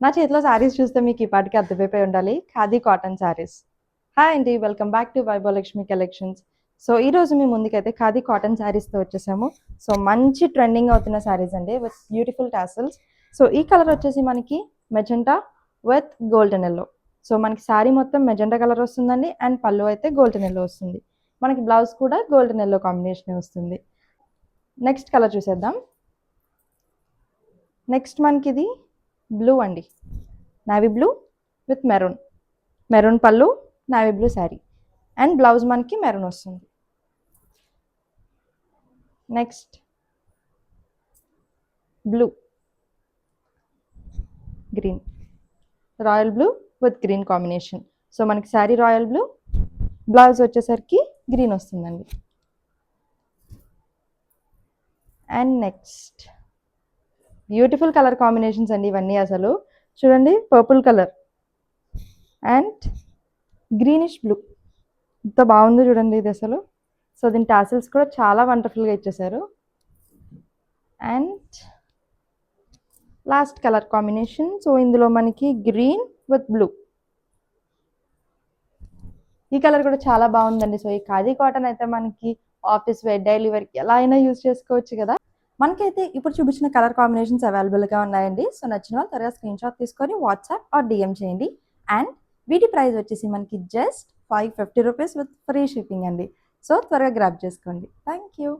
నా చేతిలో శారీస్ చూస్తే మీకు ఈ పాటికి అర్థమైపోయి ఉండాలి. ఖాదీ కాటన్ శారీస్. హాయ్ అండి. Welcome back to Vaibhav Lakshmi collections. So ఈరోజు మీ ముందుకైతే ఖాదీ కాటన్ శారీస్తో వచ్చేసాము. సో మంచి ట్రెండింగ్ అవుతున్న శారీస్ అండి విత్ బ్యూటిఫుల్ టాసల్స్. సో ఈ కలర్ వచ్చేసి మనకి magenta with golden yellow. So మనకి శారీ మొత్తం మెజెంటా కలర్ వస్తుందండి అండ్ పళ్ళు అయితే గోల్డెన్ ఎల్లో వస్తుంది. మనకి బ్లౌజ్ కూడా గోల్డెన్ ఎల్లో కాంబినేషన్ వస్తుంది. నెక్స్ట్ కలర్ చూసేద్దాం. నెక్స్ట్ మనకి ఇది బ్లూ అండి, navy blue with maroon. Maroon పళ్ళు, navy blue sari and blouse మనకి మెరూన్ వస్తుంది. Next blue, green, royal blue with green combination. So మనకి శారీ రాయల్ బ్లూ, బ్లౌజ్ వచ్చేసరికి గ్రీన్ వస్తుందండి. And next beautiful colour combinations అండి ఇవన్నీ. అసలు చూడండి, purple colour and greenish blue, ఎంత బాగుందో చూడండి ఇది అసలు. సో దీని టాసిల్స్ కూడా చాలా వండర్ఫుల్గా ఇచ్చేసారు. And last colour combination. So ఇందులో మనకి గ్రీన్ విత్ బ్లూ, ఈ కలర్ కూడా చాలా బాగుందండి. సో ఈ ఖాదీ కాటన్ అయితే మనకి ఆఫీస్ వేర్, డైలీ వేర్కి ఎలా అయినా యూజ్ చేసుకోవచ్చు కదా. మనకైతే ఇప్పుడు చూపించిన కలర్ కాంబినేషన్స్ అవైలబుల్గా ఉన్నాయండి. సో నచ్చిన వాళ్ళు త్వరగా స్క్రీన్ షాట్ తీసుకొని వాట్సాప్ ఆర్ డిఎం చేయండి. అండ్ వీటి ప్రైస్ వచ్చేసి మనకి just 550 rupees with free shipping అండి. సో త్వరగా గ్రాప్ చేసుకోండి. Thank you.